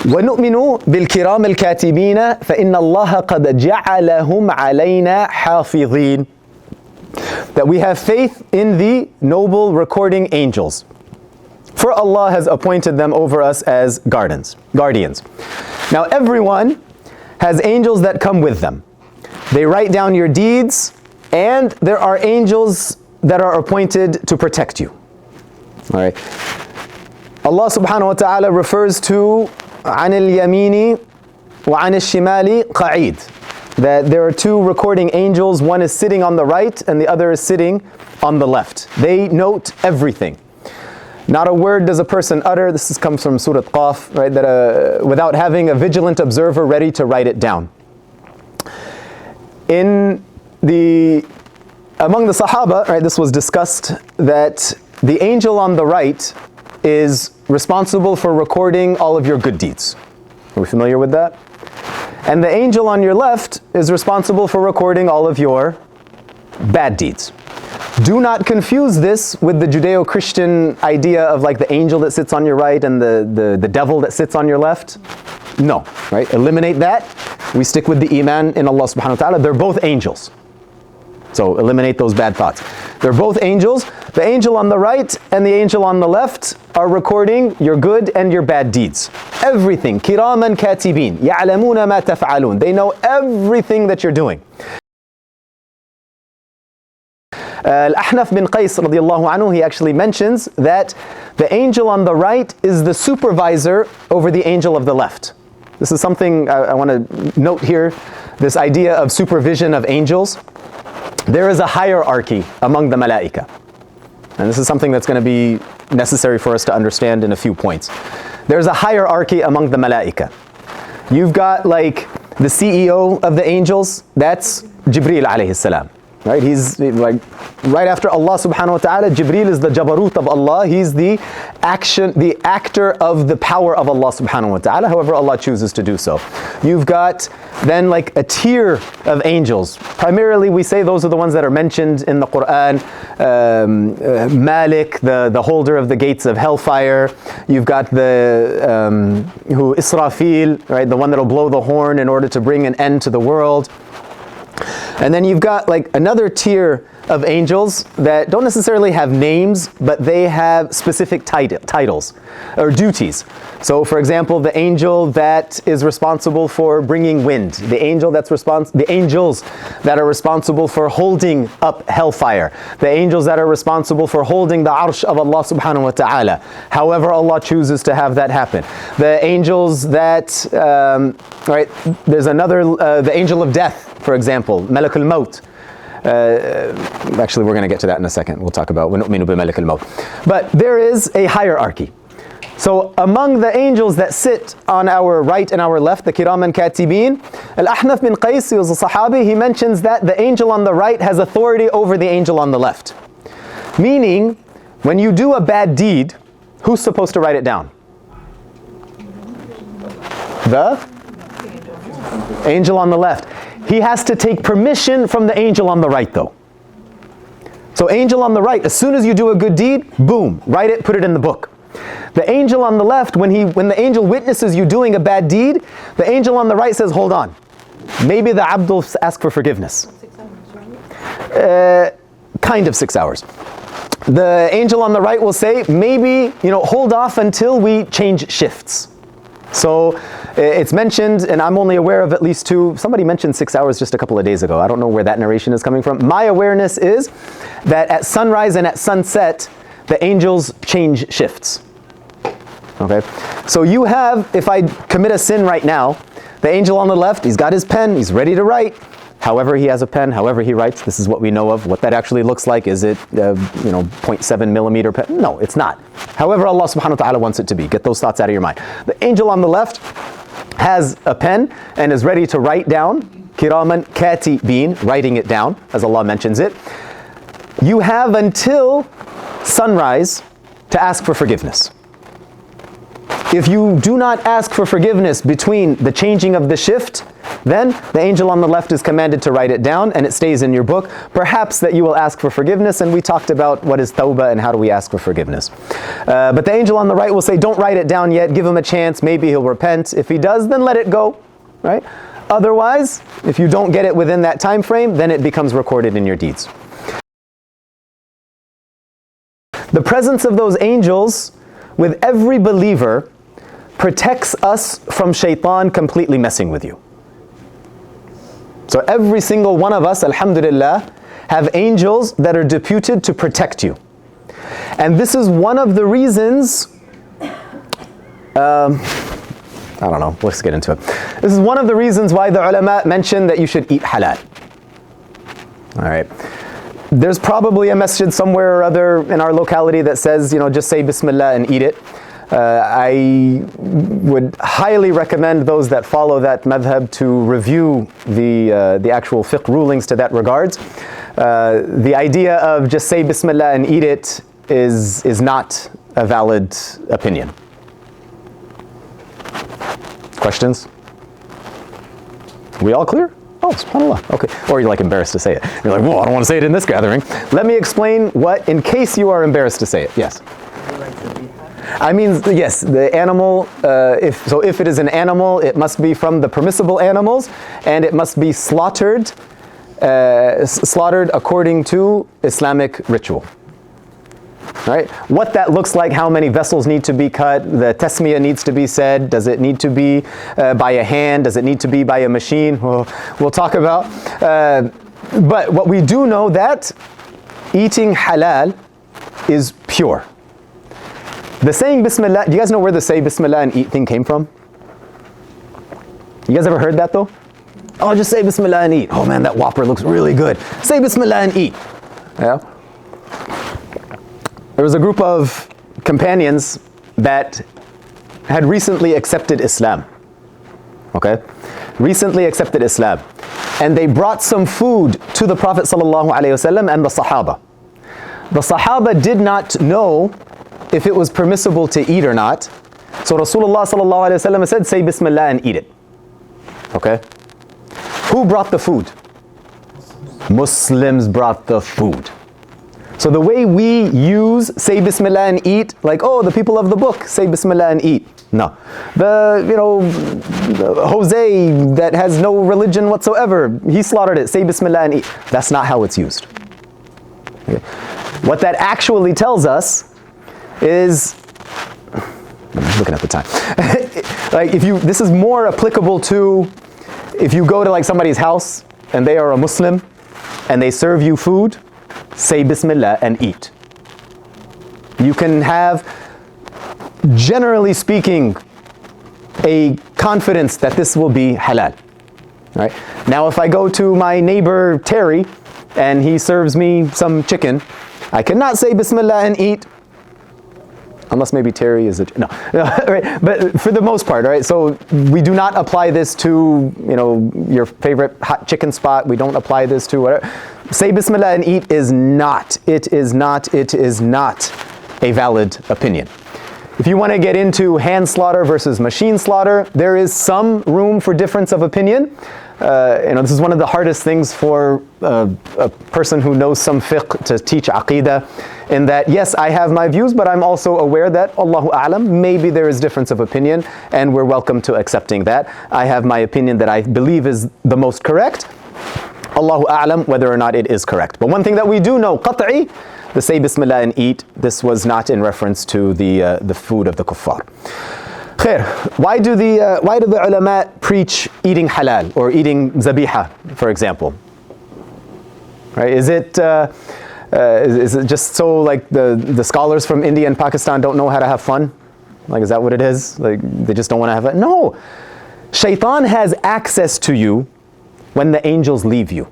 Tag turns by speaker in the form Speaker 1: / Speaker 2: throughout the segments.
Speaker 1: وَنُؤْمِنُ بِالْكِرَامِ الْكَاتِبِينَ فَإِنَّ اللَّهَ قَدْ جَعَلَهُمْ عَلَيْنَا حَافِظِينَ. That we have faith in the noble recording angels. For Allah has appointed them over us as guardians. Now everyone has angels that come with them. They write down your deeds, and there are angels that are appointed to protect you. All right. Allah subhanahu wa ta'ala refers to عَنِ الْيَمِينِ وَعَنِ الشِّمَالِ قَعِيدٌ. That there are two recording angels, one is sitting on the right and the other is sitting on the left. They note everything. Not a word does a person utter, comes from Surah Qaf, right, that without having a vigilant observer ready to write it down. Among the Sahaba, right, this was discussed, that the angel on the right is responsible for recording all of your good deeds. Are we familiar with that? And the angel on your left is responsible for recording all of your bad deeds. Do not confuse this with the Judeo-Christian idea of like the angel that sits on your right and the devil that sits on your left. No, right? Eliminate that. We stick with the Iman in Allah subhanahu wa ta'ala. They're both angels. So eliminate those bad thoughts. They're both angels. The angel on the right and the angel on the left are recording your good and your bad deeds. Everything. Kiraman katibin. Ya'lamuna ma taf'alun. They know everything that you're doing. Al-Ahnaf bin Qais radiallahu anhu, he actually mentions that the angel on the right is the supervisor over the angel of the left. This is something I want to note here, this idea of supervision of angels. There is a hierarchy among the malaika. And this is something that's going to be necessary for us to understand in a few points. There's a hierarchy among the malaika. You've got like the CEO of the angels, that's Jibreel alayhi salam. Right? He's like right after Allah subhanahu wa ta'ala. Jibreel is the Jabarut of Allah. He's the actor of the power of Allah subhanahu wa ta'ala, however Allah chooses to do so. You've got then like a tier of angels. Primarily we say those are the ones that are mentioned in the Quran. Malik, the holder of the gates of hellfire. You've got the Israfil, right? The one that'll blow the horn in order to bring an end to the world. And then you've got like another tier of angels that don't necessarily have names, but they have specific titles or duties. So for example, the angel that is responsible for bringing wind, the angels that are responsible for holding up hellfire, the angels that are responsible for holding the arsh of Allah subhanahu wa ta'ala, however Allah chooses to have that happen. The angels that, right, there's another, the angel of death, for example, Malakul Maut. Actually, we're going to get to that in a second. We'll talk about وَنُؤْمِنُ بِمَلِكِ الْمَوْتِ. But there is a hierarchy. So among the angels that sit on our right and our left, the Kiraman Katibin, Al-Ahnaf bin Qais, he was a Sahabi, he mentions that the angel on the right has authority over the angel on the left. Meaning, when you do a bad deed, who's supposed to write it down? The angel on the left. He has to take permission from the angel on the right though. So angel on the right, as soon as you do a good deed, boom, write it, put it in the book. The angel on the left, when the angel witnesses you doing a bad deed, the angel on the right says, hold on. Maybe the abd will ask for forgiveness.
Speaker 2: 6 hours, right?
Speaker 1: Kind of 6 hours. The angel on the right will say, maybe, hold off until we change shifts. So it's mentioned, and I'm only aware of at least two. Somebody mentioned 6 hours just a couple of days ago. I don't know where that narration is coming from. My awareness is that at sunrise and at sunset, the angels change shifts. Okay? So you have, if I commit a sin right now, the angel on the left, he's got his pen, he's ready to write. However he has a pen, however he writes, this is what we know of. What that actually looks like, is it 0.7 millimeter pen? No, it's not. However Allah subhanahu wa ta'ala wants it to be. Get those thoughts out of your mind. The angel on the left has a pen and is ready to write down, Kiraman Katibin, writing it down, as Allah mentions it. You have until sunrise to ask for forgiveness. If you do not ask for forgiveness between the changing of the shift then the angel on the left is commanded to write it down, and it stays in your book. Perhaps that you will ask for forgiveness, and we talked about what is tawbah and how do we ask for forgiveness. But the angel on the right will say, don't write it down yet, give him a chance, maybe he'll repent. If he does, then let it go, right? Otherwise, if you don't get it within that time frame, then it becomes recorded in your deeds. The presence of those angels with every believer protects us from shaitan completely messing with you. So every single one of us, alhamdulillah, have angels that are deputed to protect you. And this is one of the reasons, I don't know, let's get into it. This is one of the reasons why the ulama mentioned that you should eat halal. All right. There's probably a masjid somewhere or other in our locality that says, just say Bismillah and eat it. I would highly recommend those that follow that madhab to review the actual fiqh rulings to that regards. The idea of just say Bismillah and eat it is not a valid opinion. Questions? We all clear? Oh, subhanAllah. Okay. Or you're like embarrassed to say it. You're like, whoa, I don't want to say it in this gathering. Let me explain what, in case you are embarrassed to say it. Yes. I mean, yes, the animal, if it is an animal, it must be from the permissible animals, and it must be slaughtered according to Islamic ritual. Right? What that looks like, how many vessels need to be cut, the tasmiyah needs to be said, does it need to be by a hand, does it need to be by a machine? We'll talk about. But what we do know that eating halal is pure. The saying Bismillah, do you guys know where the say Bismillah and eat thing came from? You guys ever heard that though? Oh, just say Bismillah and eat. Oh man, that Whopper looks really good. Say Bismillah and eat. Yeah. There was a group of companions that had recently accepted Islam. Okay? Recently accepted Islam. And they brought some food to the Prophet ﷺ and the Sahaba. The Sahaba did not know if it was permissible to eat or not. So Rasulullah ﷺ said, say Bismillah and eat it. Okay? Who brought the food? Muslims brought the food. So the way we use say Bismillah and eat, like, oh, the people of the book say Bismillah and eat. No. The Jose that has no religion whatsoever, he slaughtered it, say Bismillah and eat. That's not how it's used. Okay. What that actually tells us is, I'm looking at the time. Like this is more applicable to if you go to like somebody's house and they are a Muslim and they serve you food, say Bismillah and eat. You can have, generally speaking, a confidence that this will be halal. Right? Now if I go to my neighbor Terry and he serves me some chicken, I cannot say Bismillah and eat. Unless maybe Terry is no, right? But for the most part, right? So we do not apply this to your favorite hot chicken spot. We don't apply this to whatever. Say Bismillah and eat is not a valid opinion. If you want to get into hand slaughter versus machine slaughter, there is some room for difference of opinion. This is one of the hardest things for a person who knows some fiqh to teach aqeedah, in that, yes, I have my views, but I'm also aware that, Allahu A'lam, maybe there is difference of opinion, and we're welcome to accepting that. I have my opinion that I believe is the most correct. Allahu A'lam, whether or not it is correct. But one thing that we do know, qat'i, the say Bismillah and eat, this was not in reference to the food of the kuffar. Khair, why do the ulama preach eating halal or eating zabiha, for example? Right? Is it just so like the scholars from India and Pakistan don't know how to have fun? Like, is that what it is? Like, they just don't want to have fun? No. Shaitan has access to you when the angels leave you.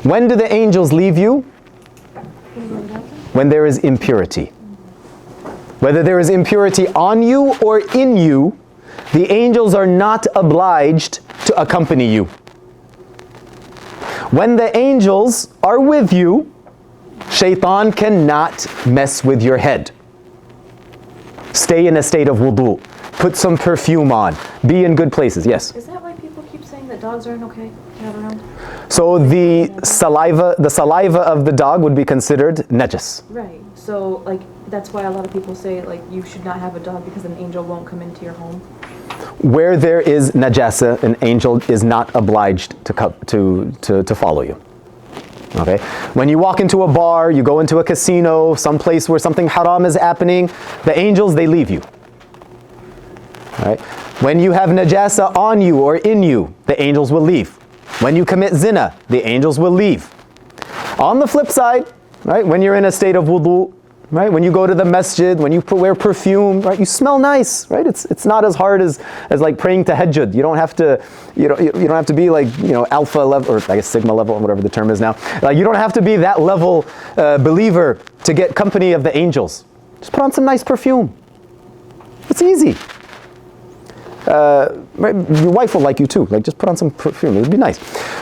Speaker 1: When do the angels leave you? When there is impurity. Whether there is impurity on you or in you, the angels are not obliged to accompany you. When the angels are with you, shaitan cannot mess with your head. Stay in a state of wudu. Put some perfume on. Be in good places. Yes?
Speaker 2: Is that why people keep that dogs aren't okay to have around?
Speaker 1: So the saliva of the dog would be considered najis.
Speaker 2: Right. So like that's why a lot of people say like you should not have a dog because an angel won't come into your home.
Speaker 1: Where there is najasa, an angel is not obliged to follow you. Okay? When you walk into a bar, you go into a casino, some place where something haram is happening, the angels, they leave you. Right? When you have najasa on you or in you, the angels will leave. When you commit zina, the angels will leave. On the flip side, right, when you're in a state of wudu, right, when you go to the masjid, when you wear perfume, right, you smell nice, right? It's not as hard as like praying tahajjud. You don't have to, you don't have to be like, alpha level, or I guess sigma level, or whatever the term is now. You don't have to be that level believer to get company of the angels. Just put on some nice perfume. It's easy. Your wife will like you too. Like, just put on some perfume. It'd be nice.